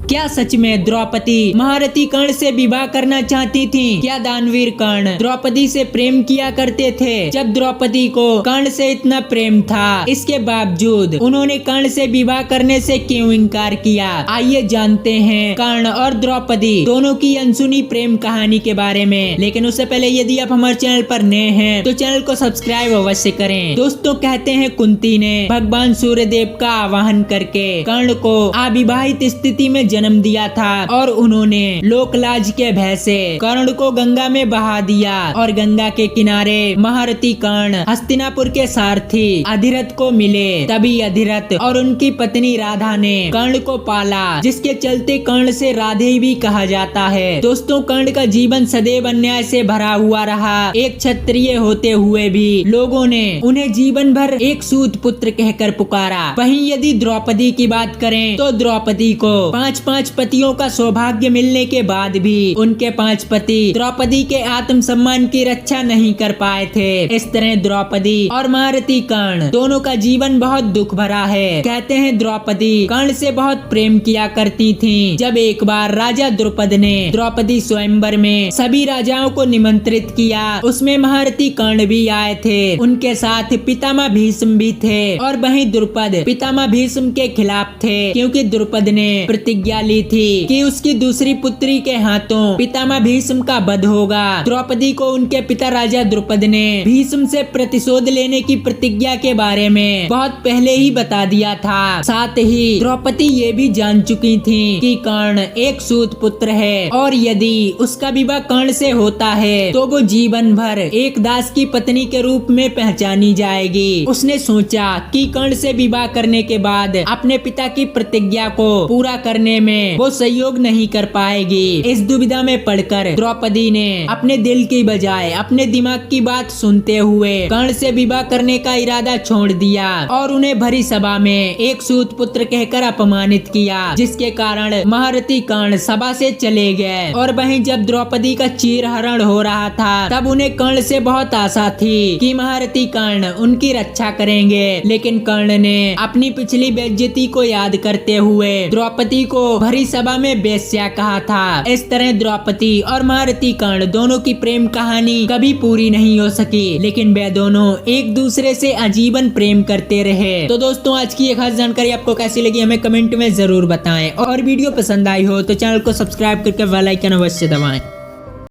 क्या सच में द्रौपदी महारथी कर्ण से विवाह करना चाहती थी? क्या दानवीर कर्ण द्रौपदी से प्रेम किया करते थे? जब द्रौपदी को कर्ण से इतना प्रेम था, इसके बावजूद उन्होंने कर्ण से विवाह करने से क्यों इनकार किया? आइए जानते हैं कर्ण और द्रौपदी दोनों की अनसुनी प्रेम कहानी के बारे में। लेकिन उससे पहले यदि आप हमारे चैनल पर नए हैं तो चैनल को सब्सक्राइब अवश्य करें। दोस्तों, कहते हैं कुंती ने भगवान सूर्यदेव का आवाहन करके कर्ण को अविवाहित स्थिति में जन्म दिया था और उन्होंने लोकलाज के भय से कर्ण को गंगा में बहा दिया और गंगा के किनारे महारथी कर्ण हस्तिनापुर के सारथी अधिरथ को मिले। तभी अधिरथ और उनकी पत्नी राधा ने कर्ण को पाला, जिसके चलते कर्ण से राधे भी कहा जाता है। दोस्तों, कर्ण का जीवन सदैव अन्याय से भरा हुआ रहा। एक क्षत्रिय होते हुए भी लोगों ने उन्हें जीवन भर एक सूत पुत्र कहकर पुकारा। वहीं यदि द्रौपदी की बात करें तो द्रौपदी को पांच पतियों का सौभाग्य मिलने के बाद भी उनके 5 पति द्रौपदी के आत्मसम्मान की रक्षा नहीं कर पाए थे। इस तरह द्रौपदी और महारथी कर्ण दोनों का जीवन बहुत दुख भरा है। कहते हैं द्रौपदी कर्ण से बहुत प्रेम किया करती थीं। जब एक बार राजा द्रुपद ने द्रौपदी स्वयंवर में सभी राजाओं को निमंत्रित किया, उसमें महारथी कर्ण भी आए थे। उनके साथ पितामह भीष्म भी थे और वहीं द्रुपद पितामह भीष्म के खिलाफ थे, क्योंकि द्रुपद ने प्रतिज्ञा ली थी कि उसकी दूसरी पुत्री के हाथों पितामह भीष्म का वध होगा। द्रौपदी को उनके पिता राजा द्रुपद ने भीष्म से प्रतिशोध लेने की प्रतिज्ञा के बारे में बहुत पहले ही बता दिया था। साथ ही द्रौपदी ये भी जान चुकी थी कि कर्ण एक सूत पुत्र है और यदि उसका विवाह कर्ण से होता है तो वो जीवन भर एक दास की पत्नी के रूप में पहचानी जाएगी। उसने सोचा कि कर्ण से विवाह करने के बाद अपने पिता की प्रतिज्ञा को पूरा करने में वो सहयोग नहीं कर पाएगी। इस दुविधा में पड़कर द्रौपदी ने अपने दिल की बजाय अपने दिमाग की बात सुनते हुए कर्ण से विवाह करने का इरादा छोड़ दिया और उन्हें भरी सभा में एक सूत पुत्र कहकर अपमानित किया, जिसके कारण महारथी कर्ण सभा से चले गए। और वहीं जब द्रौपदी का चीरहरण हो रहा था तब उन्हें कर्ण से बहुत आशा थी कि महारथी कर्ण उनकी रक्षा करेंगे। लेकिन कर्ण ने अपनी पिछली बेइज्जती को याद करते हुए द्रौपदी को भरी सभा में बेश्या कहा था। इस तरह द्रौपदी और महारथी कर्ण दोनों की प्रेम कहानी कभी पूरी नहीं हो सकी, लेकिन वे दोनों एक दूसरे से आजीवन प्रेम करते रहे। तो दोस्तों, आज की ये खास जानकारी आपको कैसी लगी हमें कमेंट में जरूर बताएं और वीडियो पसंद आई हो तो चैनल को सब्सक्राइब करके बेल आइकन अवश्य दबाएं।